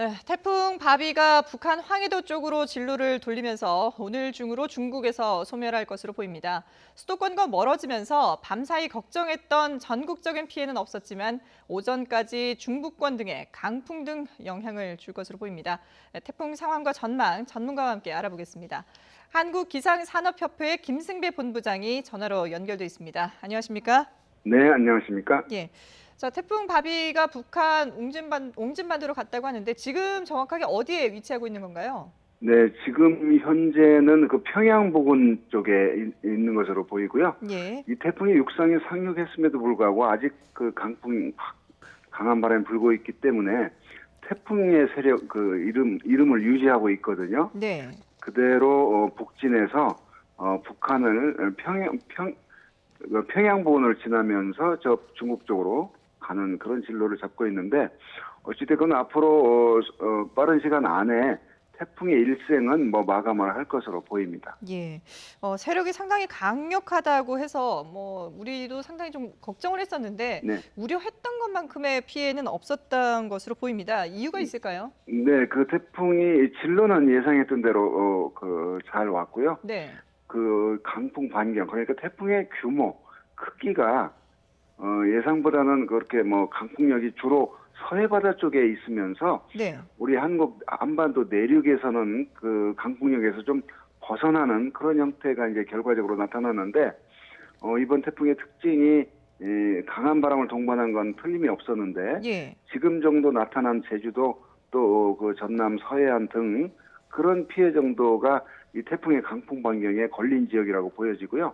네, 태풍 바비가 북한 황해도 쪽으로 진로를 돌리면서 오늘 중으로 중국에서 소멸할 것으로 보입니다. 수도권과 멀어지면서 밤사이 걱정했던 전국적인 피해는 없었지만 오전까지 중부권 등에 강풍 등 영향을 줄 것으로 보입니다. 네, 태풍 상황과 전망 전문가와 함께 알아보겠습니다. 한국기상산업협회 김승배 본부장이 전화로 연결돼 있습니다. 안녕하십니까? 네, 안녕하십니까? 예. 자, 태풍 바비가 북한 옹진반도로 갔다고 하는데 지금 정확하게 어디에 위치하고 있는 건가요? 네, 지금 현재는 그 평양 부근 쪽에 있는 것으로 보이고요. 예. 이 태풍이 육상에 상륙했음에도 불구하고 아직 그 강한 바람이 불고 있기 때문에 태풍의 세력, 이름을 유지하고 있거든요. 네. 그대로 북진해서 북한을 평양 부근을 지나면서 저 중국 쪽으로 가는 그런 진로를 잡고 있는데 어찌됐건 앞으로 빠른 시간 안에 태풍의 일생은 마감을 할 것으로 보입니다. 예. 세력이 상당히 강력하다고 해서 우리도 상당히 좀 걱정을 했었는데 네, 우려했던 것만큼의 피해는 없었던 것으로 보입니다. 이유가 있을까요? 네, 그 태풍이 진로는 예상했던 대로 잘 왔고요. 네. 그 강풍 반경, 그러니까 태풍의 규모, 크기가 예상보다는 그렇게 강풍력이 주로 서해 바다 쪽에 있으면서 네. 우리 한국 한반도 내륙에서는 그 강풍력에서 좀 벗어나는 그런 형태가 이제 결과적으로 나타났는데 이번 태풍의 특징이 강한 바람을 동반한 건 틀림이 없었는데 예. 지금 정도 나타난 제주도 또 그 전남 서해안 등 그런 피해 정도가 이 태풍의 강풍 반경에 걸린 지역이라고 보여지고요.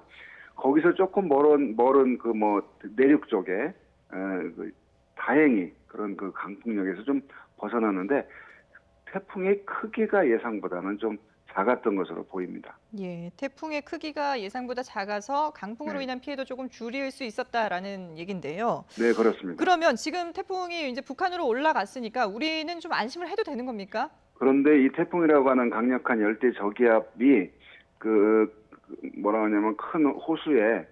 거기서 조금 멀은 내륙 쪽에 다행히 그런 그 강풍력에서 좀 벗어났는데 태풍의 크기가 예상보다는 좀 작았던 것으로 보입니다. 예, 태풍의 크기가 예상보다 작아서 강풍으로 네, 인한 피해도 조금 줄일 수 있었다라는 얘긴데요. 네 그렇습니다. 그러면 지금 태풍이 이제 북한으로 올라갔으니까 우리는 좀 안심을 해도 되는 겁니까? 그런데 이 태풍이라고 하는 강력한 열대 저기압이 뭐라 하냐면 큰 호수에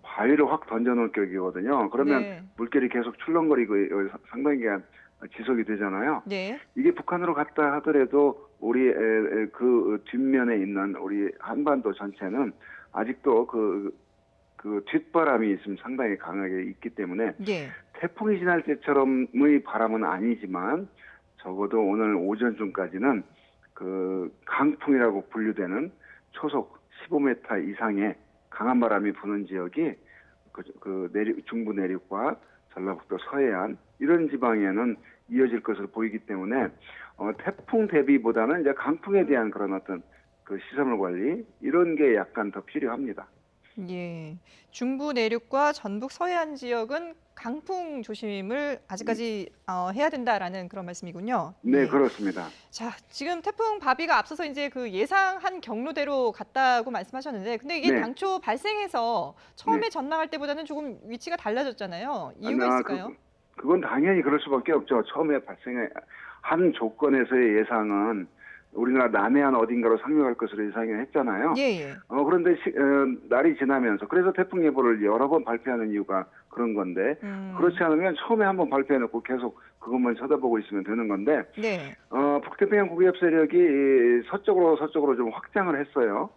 바위를 확 던져놓을 격이거든요. 그러면 네, 물결이 계속 출렁거리고 상당히 기간 지속이 되잖아요. 네, 이게 북한으로 갔다 하더라도 우리 그 뒷면에 있는 우리 한반도 전체는 아직도 그 뒷바람이 지금 상당히 강하게 있기 때문에 예, 태풍이 지날 때처럼의 바람은 아니지만 적어도 오늘 오전쯤까지는 그 강풍이라고 분류되는 초속 15m 이상의 강한 바람이 부는 지역이 중부 내륙과 전라북도 서해안 이런 지방에는 이어질 것으로 보이기 때문에 태풍 대비보다는 이제 강풍에 대한 그런 어떤 그 시설물 관리 이런 게 약간 더 필요합니다. 예. 중부 내륙과 전북 서해안 지역은 강풍 조심을 아직까지 해야 된다라는 그런 말씀이군요. 네, 예. 그렇습니다. 자, 지금 태풍 바비가 앞서서 이제 그 예상한 경로대로 갔다고 말씀하셨는데, 근데 이게 네, 당초 발생해서 네. 처음에 전망할 때보다는 조금 위치가 달라졌잖아요. 아, 이유가 있을까요? 그건 당연히 그럴 수밖에 없죠. 처음에 발생한 조건에서의 예상은 우리나라 남해안 어딘가로 상륙할 것으로 예상을 했잖아요. 예, 예. 그런데 날이 지나면서 그래서 태풍 예보를 여러 번 발표하는 이유가 그런 건데 그렇지 음, 않으면 처음에 한번 발표해놓고 계속 그것만 쳐다보고 있으면 되는 건데 네, 북태평양 고기압 세력이 서쪽으로 좀 확장을 했어요.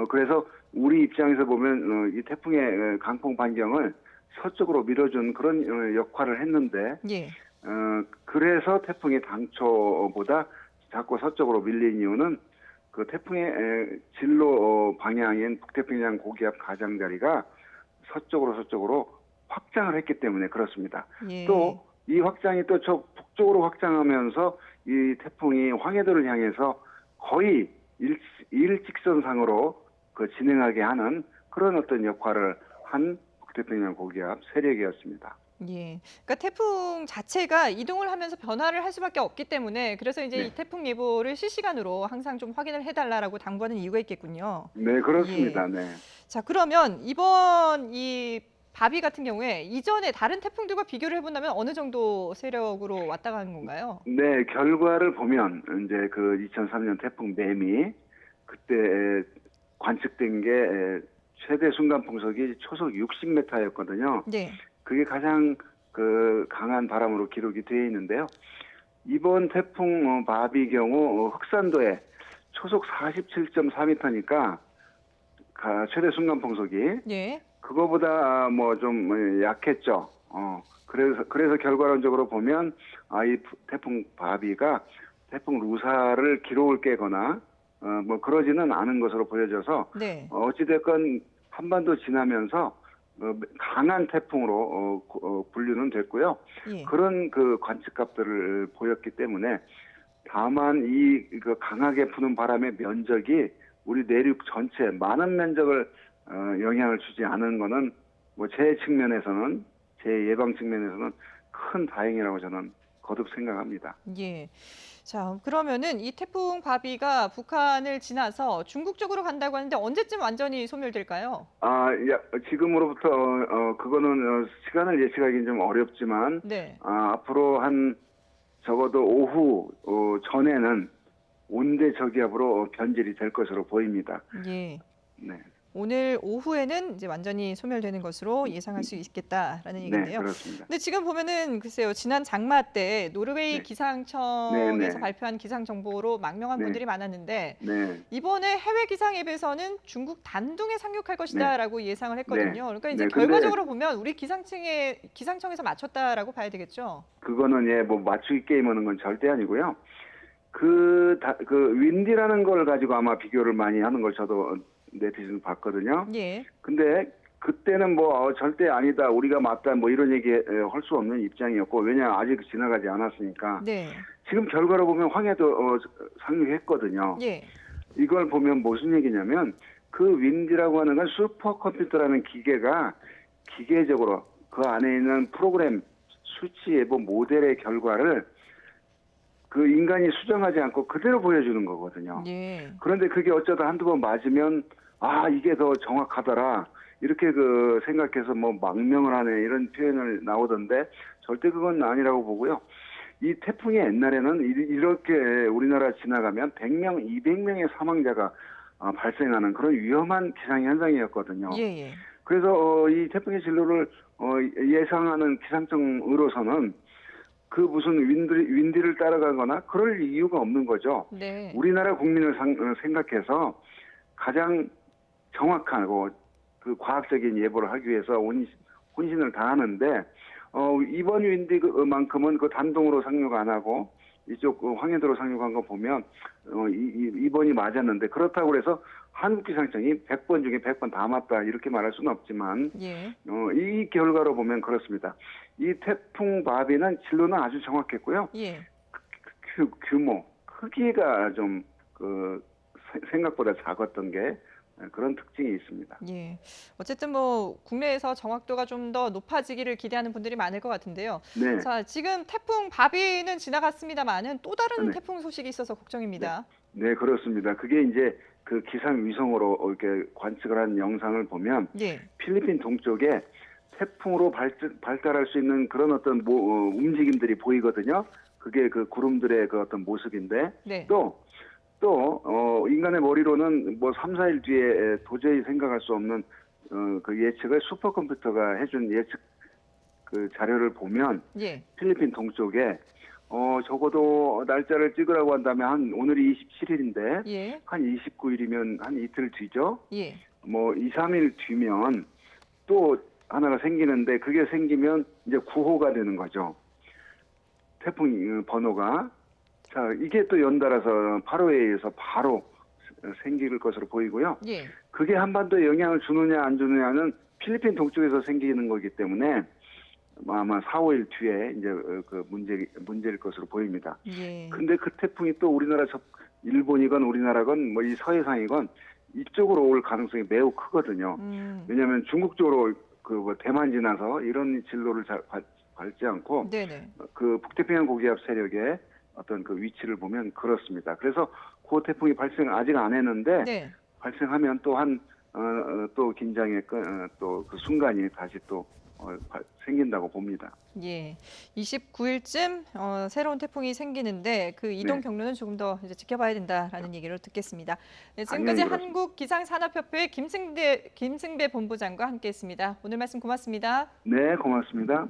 그래서 우리 입장에서 보면 이 태풍의 강풍 반경을 서쪽으로 밀어준 그런 역할을 했는데 예. 그래서 태풍이 당초보다 자꾸 서쪽으로 밀린 이유는 그 태풍의 진로 방향인 북태평양 고기압 가장자리가 서쪽으로 확장을 했기 때문에 그렇습니다. 예. 또 이 확장이 또 저 북쪽으로 확장하면서 이 태풍이 황해도를 향해서 거의 일직선상으로 진행하게 하는 그런 어떤 역할을 한 북태평양 고기압 세력이었습니다. 예. 그러니까 태풍 자체가 이동을 하면서 변화를 할 수밖에 없기 때문에 그래서 이제 이 네, 태풍 예보를 실시간으로 항상 좀 확인을 해달라고 당부하는 이유가 있겠군요. 네 예. 그렇습니다. 네. 자, 그러면 이번 이 바비 같은 경우에 이전에 다른 태풍들과 비교를 해본다면 어느 정도 세력으로 왔다 가는 건가요? 네, 결과를 보면 이제 그 2003년 태풍 매미 그때 관측된 게 최대 순간 풍속이 초속 60m였거든요. 네. 그게 가장 그 강한 바람으로 기록이 되어 있는데요. 이번 태풍 바비 경우 흑산도에 초속 47.4m니까 최대 순간 풍속이 예. 그거보다 뭐 좀 약했죠. 그래서 결과론적으로 보면 이 태풍 바비가 태풍 루사를 기록을 깨거나 뭐 그러지는 않은 것으로 보여져서 네. 어찌됐건 한반도 지나면서 강한 태풍으로 분류는 됐고요. 예. 그런 그 관측값들을 보였기 때문에 다만 그 강하게 부는 바람의 면적이 우리 내륙 전체 많은 면적을 영향을 주지 않은 거는 뭐 제 측면에서는 제 예방 측면에서는 큰 다행이라고 저는 거듭 생각합니다. 예. 자, 그러면은 이 태풍 바비가 북한을 지나서 중국 쪽으로 간다고 하는데 언제쯤 완전히 소멸될까요? 지금으로부터 그거는 시간을 예측하기는 좀 어렵지만 네. 앞으로 한 적어도 오후 전에는 온대 저기압으로 변질이 될 것으로 보입니다. 예. 네, 오늘 오후에는 이제 완전히 소멸되는 것으로 예상할 수 있겠다라는 네, 얘기인데요. 그렇습니다. 근데 지금 보면은 글쎄요, 지난 장마 때 노르웨이 네, 네, 기상청에서 네, 발표한 기상 정보로 망명한 네, 분들이 많았는데 네, 이번에 해외 기상 앱에서는 중국 단둥에 상륙할 네, 것이다라고 예상을 네, 했거든요. 그러니까 이제 네. 근데 결과적으로 보면 우리 기상청에서 맞췄다라고 봐야 되겠죠. 그거는 뭐 맞추기 게임하는 건 절대 아니고요. 그 윈디라는 걸 가지고 아마 비교를 많이 하는 걸 저도 네티즌 봤거든요. 예. 근데 그때는 뭐 절대 아니다, 우리가 맞다, 뭐 이런 얘기 할 수 없는 입장이었고, 왜냐 아직 지나가지 않았으니까. 네. 지금 결과로 보면 황해도 상륙했거든요. 예. 이걸 보면 무슨 얘기냐면 그 윈디라고 하는 건 슈퍼컴퓨터라는 기계가 기계적으로 그 안에 있는 프로그램 수치 예보 모델의 결과를 그 인간이 수정하지 않고 그대로 보여주는 거거든요. 예. 그런데 그게 어쩌다 한두 번 맞으면 이게 더 정확하더라 이렇게 생각해서 뭐 망명을 하네 이런 표현을 나오던데 절대 그건 아니라고 보고요. 이 태풍이 옛날에는 이렇게 우리나라 지나가면 100명, 200명의 사망자가 발생하는 그런 위험한 기상 현상이었거든요. 예, 예. 그래서 이 태풍의 진로를 예상하는 기상청으로서는 그 무슨 윈디를 따라가거나 그럴 이유가 없는 거죠. 네. 우리나라 국민을 생각해서 가장 정확하고 그 과학적인 예보를 하기 위해서 혼신을 다하는데 이번 윈디만큼은 그 단동으로 상륙 안 하고 이쪽 황해도로 상륙한 거 보면 이번이 맞았는데 그렇다고 해서 한국 기상청이 100번 중에 100번 다 맞다 이렇게 말할 수는 없지만 예. 이 결과로 보면 그렇습니다. 이 태풍 바비는 진로는 아주 정확했고요. 예. 규모, 크기가 좀 생각보다 작았던 게 그런 특징이 있습니다. 예. 어쨌든 뭐 국내에서 정확도가 좀 더 높아지기를 기대하는 분들이 많을 것 같은데요. 네, 자, 지금 태풍 바비는 지나갔습니다만은 또 다른 네, 태풍 소식이 있어서 걱정입니다. 네, 그렇습니다. 그게 이제 그 기상 위성으로 이렇게 관측을 한 영상을 보면 예. 필리핀 동쪽에 태풍으로 발달할 수 있는 그런 어떤 움직임들이 보이거든요. 그게 그 구름들의 그 어떤 모습인데 네. 또 인간의 머리로는 뭐 3, 4일 뒤에 도저히 생각할 수 없는 그 예측을 슈퍼컴퓨터가 해준 예측 그 자료를 보면 예. 필리핀 동쪽에 적어도 날짜를 찍으라고 한다면 오늘이 27일인데 예. 한 29일이면 한 이틀 뒤죠. 예. 뭐 2, 3일 뒤면 또 하나가 생기는데 그게 생기면 이제 9호가 되는 거죠. 태풍 번호가. 자, 이게 또 연달아서 8호에 의해서 바로 생길 것으로 보이고요. 예. 그게 한반도에 영향을 주느냐 안 주느냐는 필리핀 동쪽에서 생기는 거기 때문에 아마 4, 5일 뒤에 이제 그 문제일 것으로 보입니다. 예. 근데 그 태풍이 또 우리나라 일본이건 우리나라건 뭐 이 서해상이건 이쪽으로 올 가능성이 매우 크거든요. 왜냐하면 중국 쪽으로 뭐 대만 지나서 이런 진로를 밟지 않고 네네. 그 북태평양 고기압 세력의 어떤 그 위치를 보면 그렇습니다. 그래서 그 태풍이 아직 안 했는데 네. 발생하면 또 긴장의 또 그 순간이 다시 또 생긴다고 봅니다. 예. 29일쯤 새로운 태풍이 생기는데 그 이동 네. 경로는 조금 더 이제 지켜봐야 된다라는 얘기를 듣겠습니다. 네, 당연히 지금까지 그렇습니다. 한국기상산업협회 김승배 본부장과 함께했습니다. 오늘 말씀 고맙습니다. 네, 고맙습니다.